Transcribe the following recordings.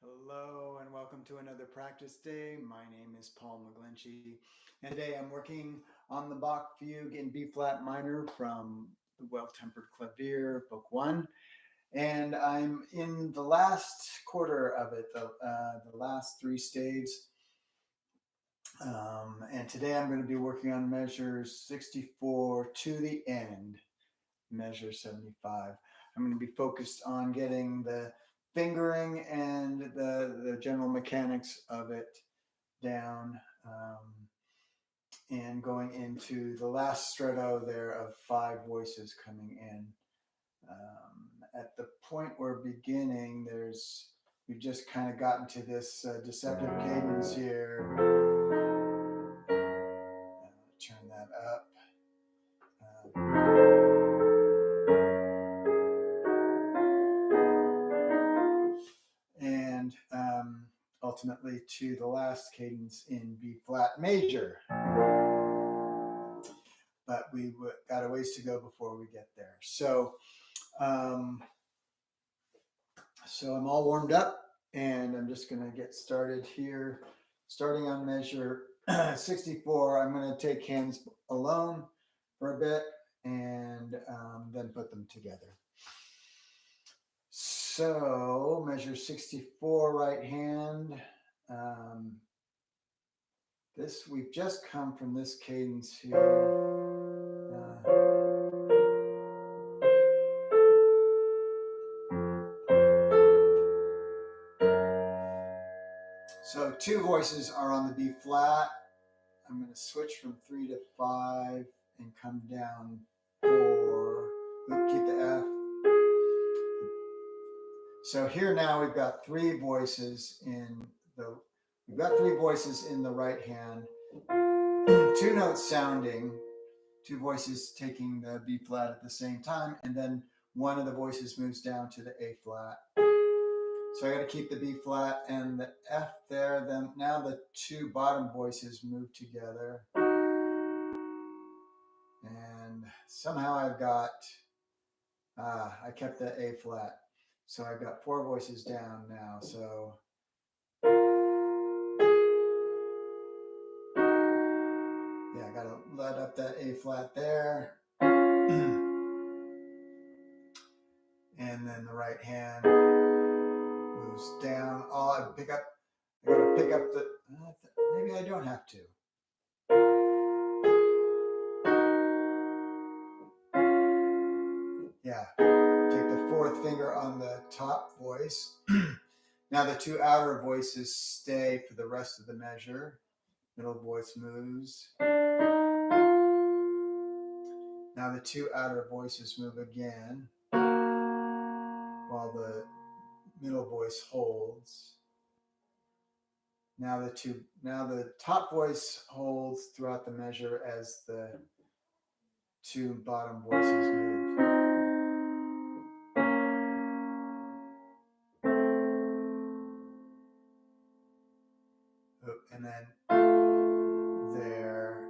Hello and welcome to another practice day. My name is Paul McGlinchey, and today I'm working on the Bach Fugue in B flat minor from the Well-Tempered Clavier, Book 1, and I'm in the last quarter of it, the last three staves. And today I'm going to be working on measures 64 to the end, measure 75. I'm going to be focused on getting the fingering and the general mechanics of it down, and going into the last stretto there of 5 voices coming in. At the point we're beginning, we've just kind of gotten to this deceptive cadence here. Turn that up. And ultimately to the last cadence in B flat major. But we got a ways to go before we get there. So I'm all warmed up, and I'm just going to get started here. Starting on measure 64, I'm going to take hands alone for a bit and then put them together. So measure 64, right hand. We've just come from this cadence here. So 2 voices are on the B flat. I'm going to switch from 3 to 5 and come down 4. Keep the F. So here now we've got 3 voices in the right hand. 2 notes sounding, 2 voices taking the B flat at the same time, and then one of the voices moves down to the A flat. So I got to keep the B flat and the F there. Then now the 2 bottom voices move together, and somehow I've got I kept the A flat, so I've got 4 voices down now. So yeah, I got to let up that A flat there. And then the right hand moves down. I gotta pick up the, maybe I don't have to. Yeah, take the 4th finger on the top voice. Now the 2 outer voices stay for the rest of the measure. Middle voice moves. Now the 2 outer voices move again, while the middle voice holds. Now the top voice holds throughout the measure as the 2 bottom voices move. And then there,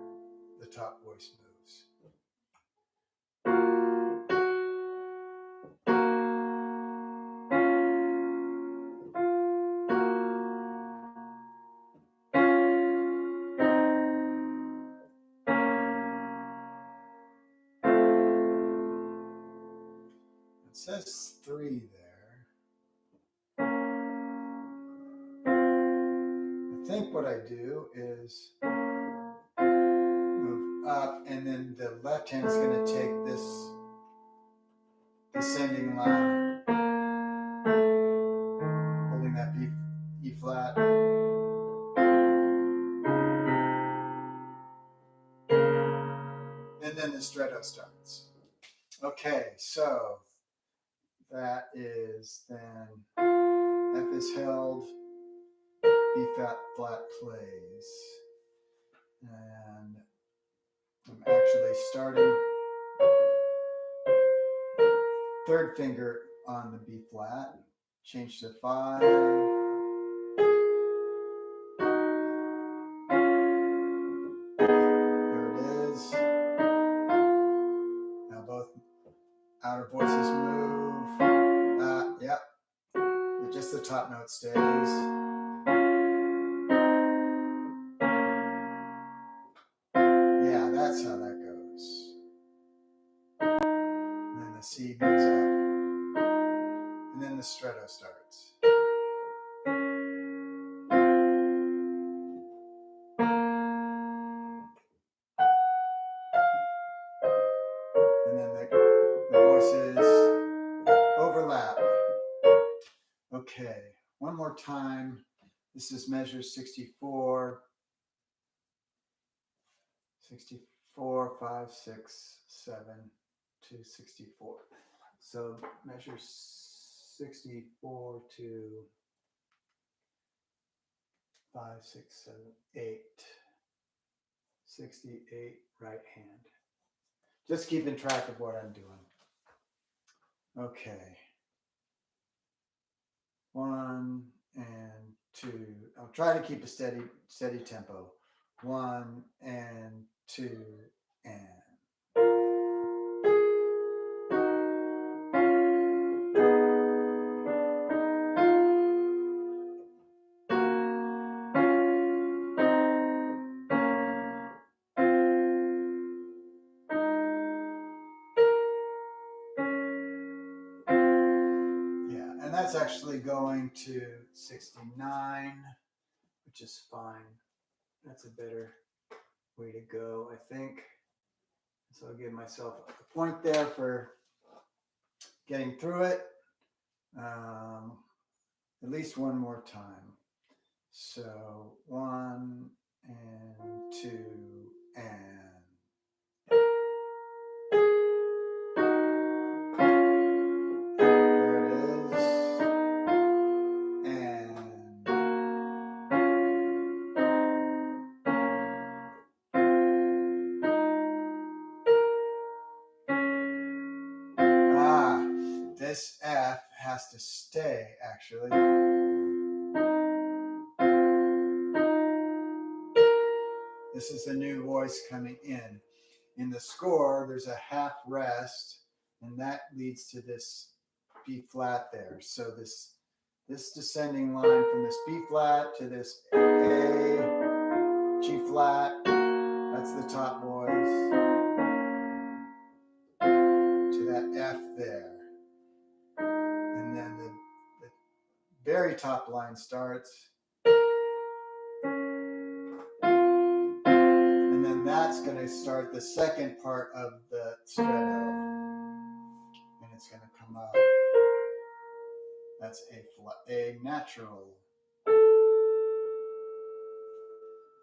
the top voice moves. It says 3 there. I think what I do is move up, and then the left hand is going to take this descending line, holding that E flat. And then the stretto starts. Okay, so that is then F is held, B flat plays. And I'm actually starting 3rd finger on the B flat, change to 5. There it is. Now both outer voices move. Yep. just the top note stays. Yeah, that's how that goes. And then the C moves up. And then the stretto starts. And then the voices overlap. Okay, one more time. This is measure 64. 64, 5, 6, 7 to 64. So measure 64 to 5, 6, 7, 8. 68 right hand. Just keeping track of what I'm doing. Okay. 1 and 2. I'll try to keep a steady tempo. 1 and 2 and. And that's actually going to 69, which is fine. That's a better way to go, I think. So I'll give myself a point there for getting through it. At least one more time. So 1 and 2 and. This F has to stay, actually. This is a new voice coming in. In the score, there's a half rest, and that leads to this B flat there. So this descending line from this B flat to this A, G flat, that's the top voice, to that F there. And then the very top line starts. And then that's going to start the second part of the stretto. And it's going to come up. That's A natural.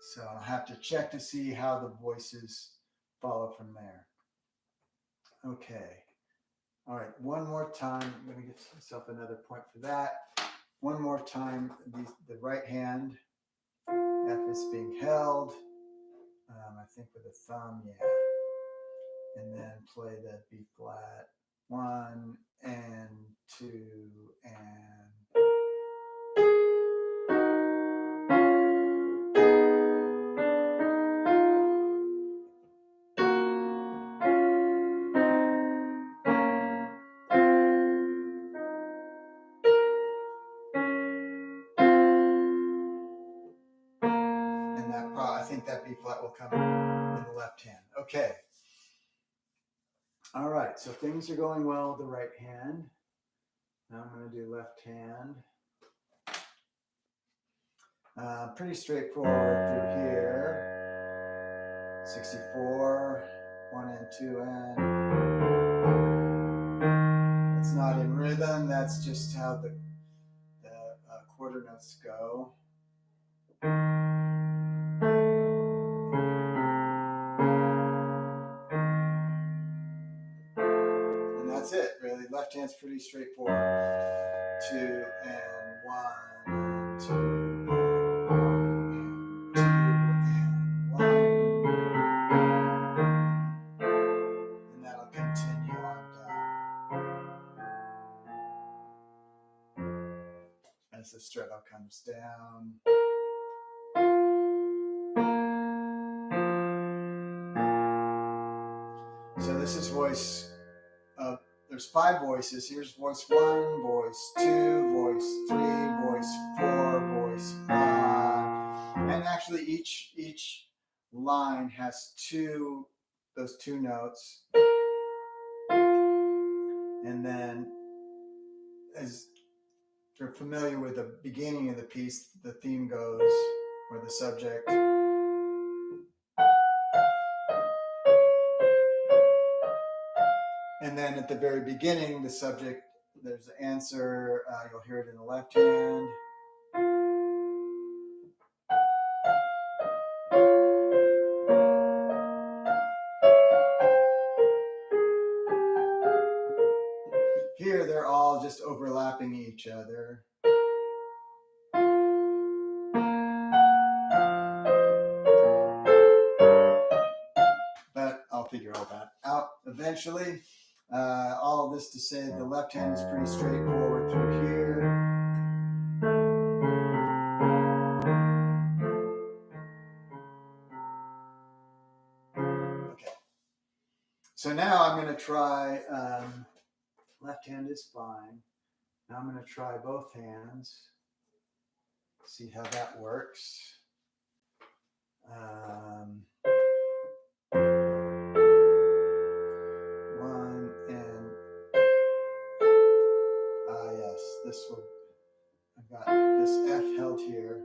So I'll have to check to see how the voices follow from there. Okay. All right, one more time. I'm going to give myself another point for that. One more time, the right hand, F is being held. I think with a thumb, yeah. And then play the B flat. 1 and 2 and. I think that B flat will come in the left hand. Okay. All right, so things are going well with the right hand. Now I'm going to do left hand. Pretty straightforward through here. 64, 1 and 2 and. It's not in rhythm, that's just how the quarter notes go. That's it, really. Left hand's pretty straightforward. 2 and 1 and 2 and 1 and 2 and 1. And that'll continue on down. As the stretto comes down. So this is voice. There's 5 voices. Here's voice 1, voice 2, voice 3, each line has those two notes, and then as you're familiar with the beginning of the piece, the theme goes, or the subject. And then at the very beginning, the subject, there's the answer. You'll hear it in the left hand. Here, they're all just overlapping each other. But I'll figure all that out eventually. All of this to say the left hand is pretty straightforward through here. Okay. So now I'm going to try, left hand is fine. Now I'm going to try both hands. See how that works. One and yes, this will. I've got this F held here.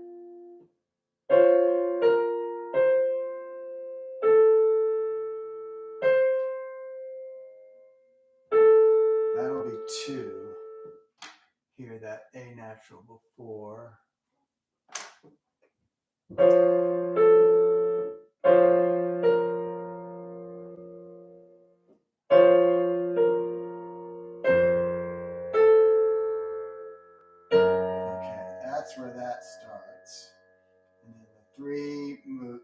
That'll be 2. Hear that A natural before. That's where that starts. And then the 3 move,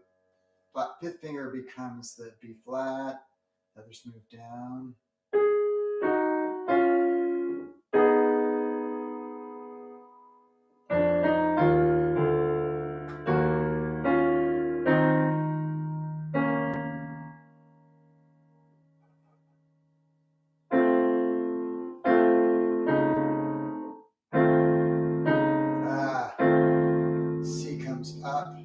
fifth finger becomes the B flat, the others move down. C comes up.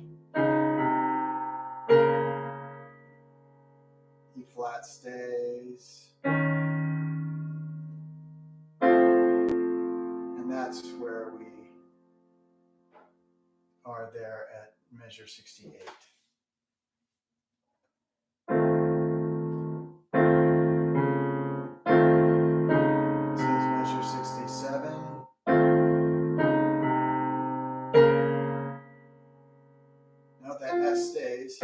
E flat stays. And that's where we are there at measure 68. This is measure 67. Now that F stays.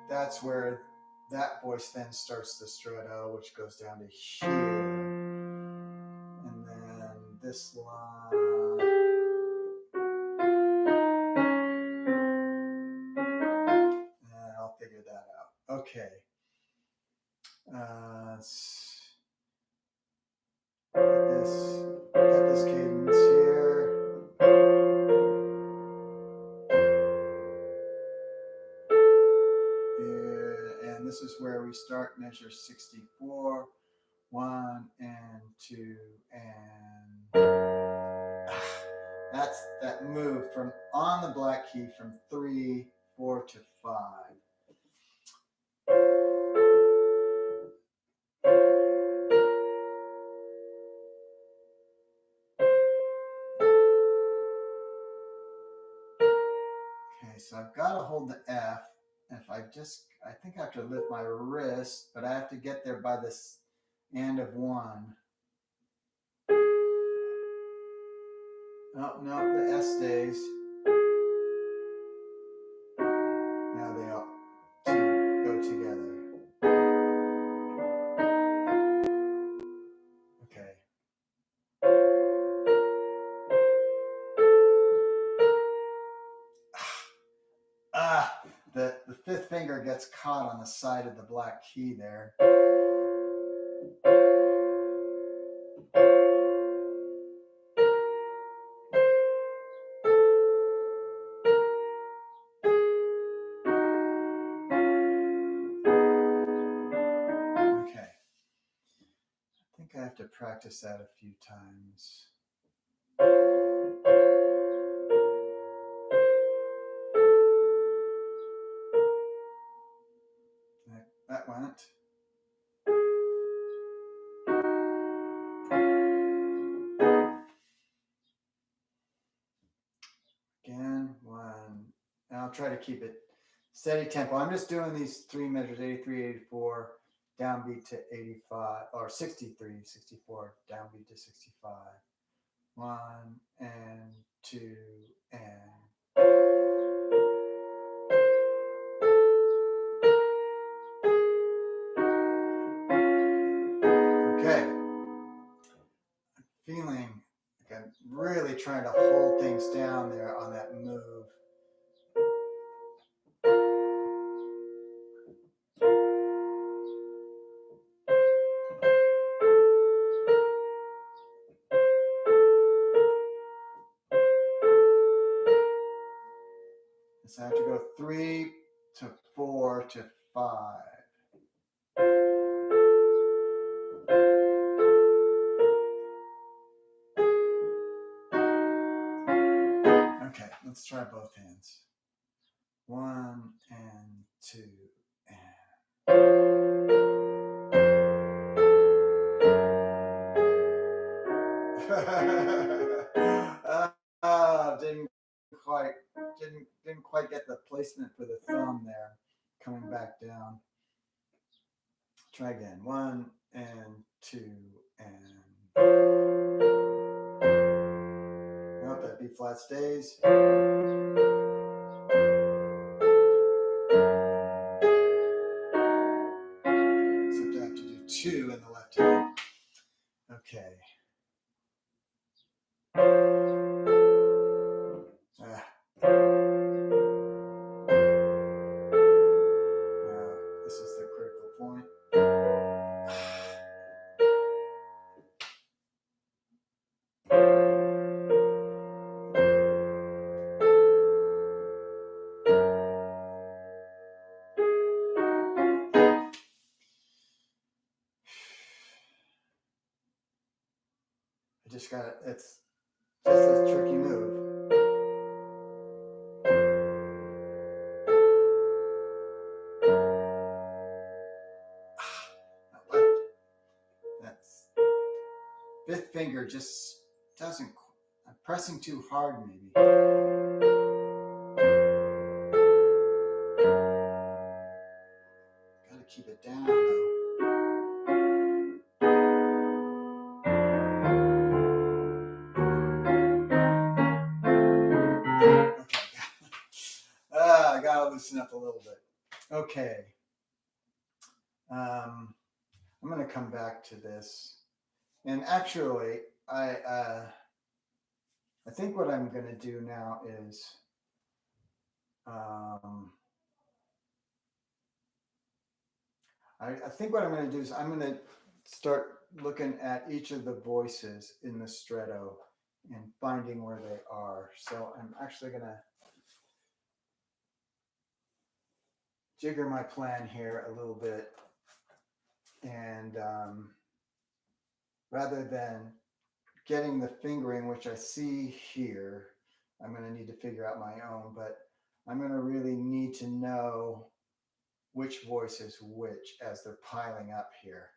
That's where that voice then starts the stretto, which goes down to here. And then this line. And I'll figure that out. Okay. Let's get this cadence here. And this is where we start measure 64. 1 and 2 and that's that move from on the black key from 3, 4 to 5. Okay, so I've got to hold the F. If I think I have to lift my wrist, but I have to get there by this end of 1. Oh, no, the S stays. Now they all go together. Okay. The fifth finger gets caught on the side of the black key there. think I have to practice that a few times. That went. Again, 1. And I'll try to keep it steady tempo. I'm just doing these 3 measures, 83, 84, downbeat to 85, or 63, 64, downbeat to 65. 1 and 2 and. Okay. I'm feeling like I'm really trying to hold things down there on that move. So I have to go 3 to 4 to 5. Okay, let's try both hands. 1 and 2 and. Didn't quite get the placement for the thumb there, coming back down. Try again. 1 and 2 and. Nope, that B flat stays. So I have to do 2 in the left hand. Okay. This is the critical point. I just got it. It's just a tricky move. That's fifth finger just doesn't. I'm pressing too hard, maybe. Gotta keep it down, though. I gotta loosen up a little bit. Okay. I'm gonna come back to this, and actually, I think what I'm gonna do now is, I think what I'm gonna do is I'm gonna start looking at each of the voices in the stretto and finding where they are. So I'm actually gonna jigger my plan here a little bit, and rather than getting the fingering, which I see here, I'm going to need to figure out my own, but I'm going to really need to know which voice is which as they're piling up here.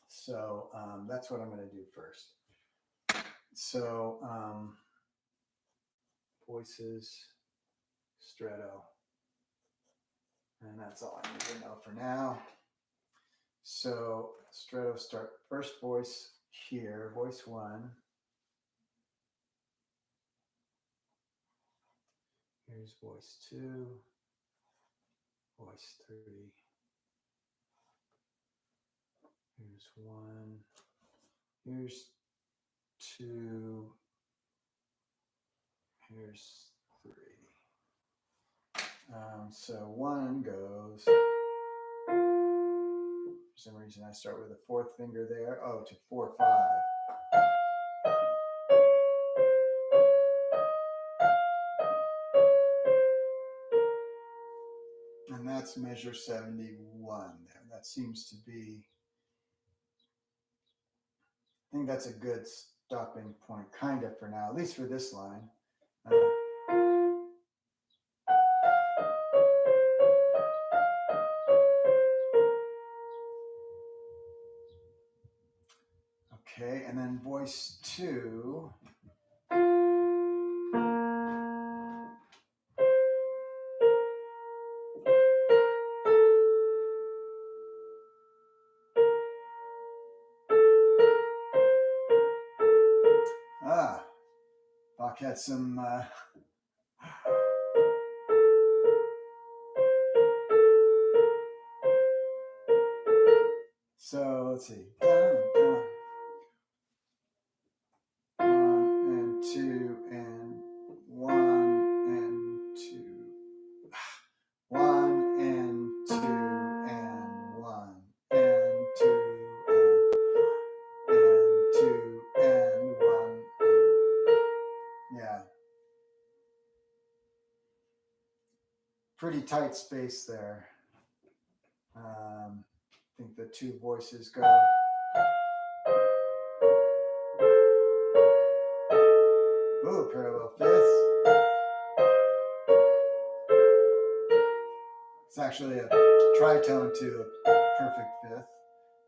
So that's what I'm going to do first. So voices, stretto, and that's all I need to know for now. So stretto start first voice here, voice 1. Here's voice 2, voice 3. Here's 1. Here's 2. Here's 3. So 1 goes. For some reason, I start with a 4th finger there. Oh, to 4, 5. And that's measure 71 there. That seems to be think that's a good stopping point, kind of, for now, at least for this line. Okay, and then voice 2. Bach had some so let's see. Dun, dun. 1 and 2 and 1 and 2. 1 and 2 and 1 and 2 and 2 and 1. Yeah. Pretty tight space there. I think the 2 voices go. Ooh, parallel fifths. It's actually a tritone to a perfect fifth,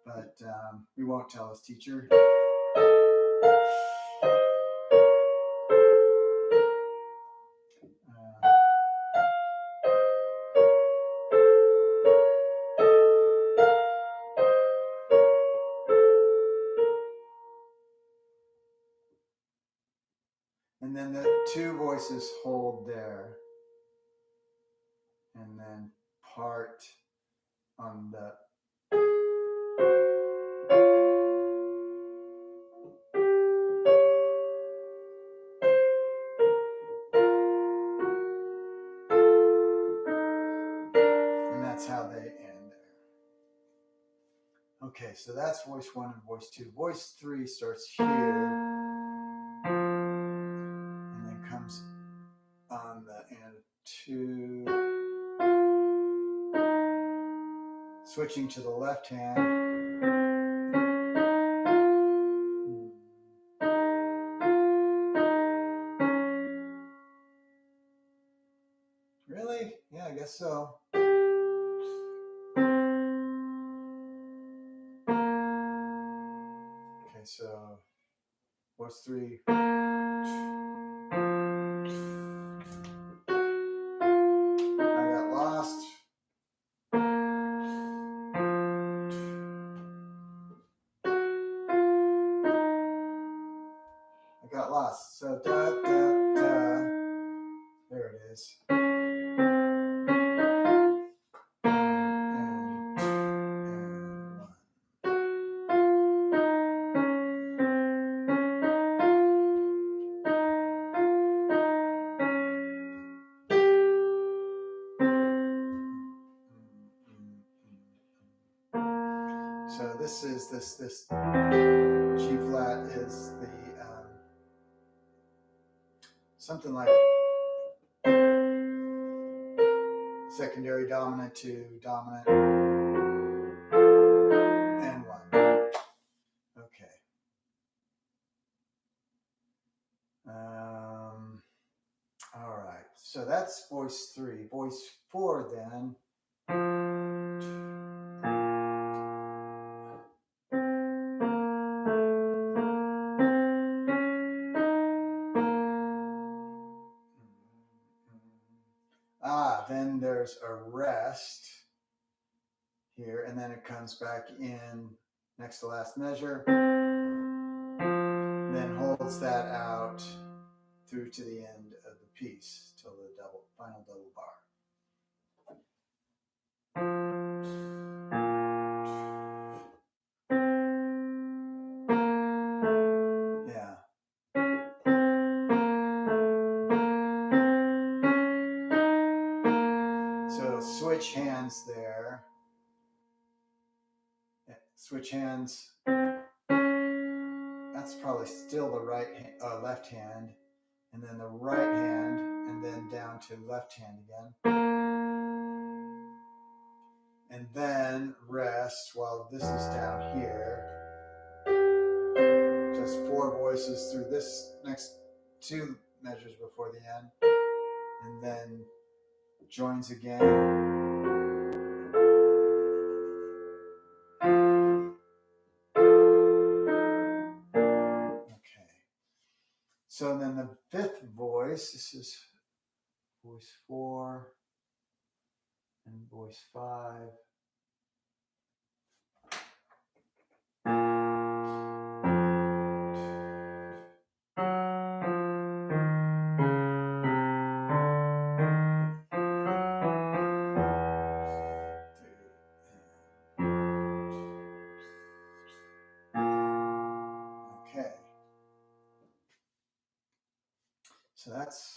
but we won't tell his teacher. And then the 2 voices hold there, and then part on the and that's how they end there. Okay, so that's voice 1 and voice 2. Voice 3 starts here and then comes on the end 2, switching to the left hand. Really? Yeah, I guess so. Okay, so voice 3. Got lost. So da da da. There it is. So this is this G flat is the something like secondary dominant to dominant and 1. Okay. All right. So that's voice 3. Voice 4 then. Then there's a rest here, and then it comes back in next to last measure, then holds that out through to the end of the piece till the final double bar. Yeah. So switch hands there. Switch hands. That's probably still the left hand, and then the right hand, and then down to left hand again. And then rest while this is down here. 4 voices through this next 2 measures before the end, and then joins again. Okay. So then the 5th voice, this is voice 4 and voice 5. Okay. So that's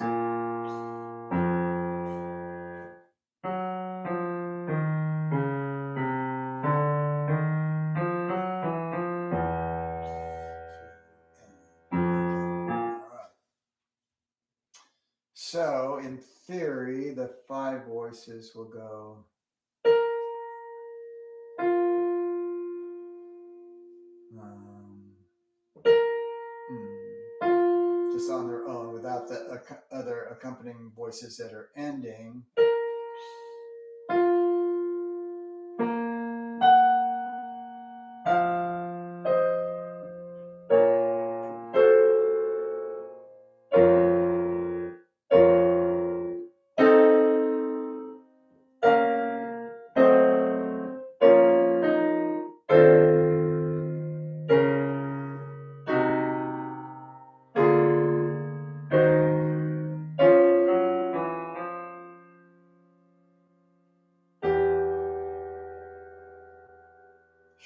so in theory, the 5 voices will go just on their own without the other accompanying voices that are ending.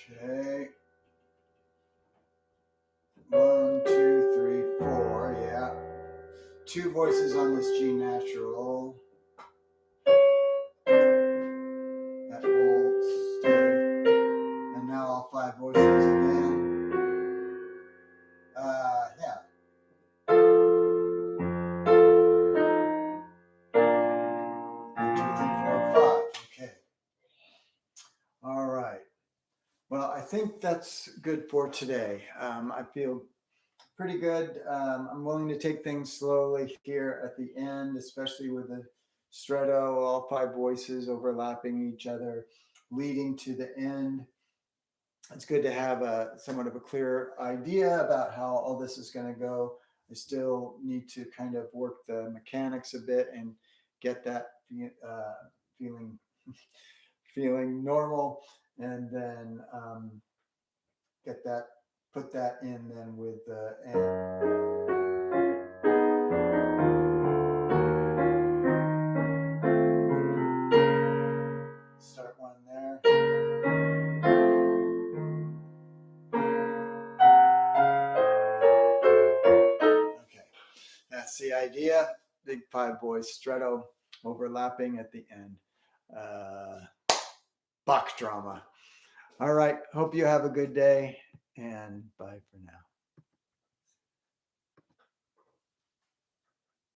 Okay. 1, 2, 3, 4. Yeah. 2 voices on this G natural. That holds. Stay. And now all 5 voices again. Yeah. 1, 2, 3, 4, 5. Okay. All right. Well, I think that's good for today. I feel pretty good. I'm willing to take things slowly here at the end, especially with the stretto, all 5 voices overlapping each other, leading to the end. It's good to have somewhat of a clear idea about how all this is going to go. I still need to kind of work the mechanics a bit and get that feeling normal, and then put that in then with the end. Start one there. Okay, that's the idea. Big 5 voice stretto overlapping at the end. Bach drama. All right, hope you have a good day, and bye for now.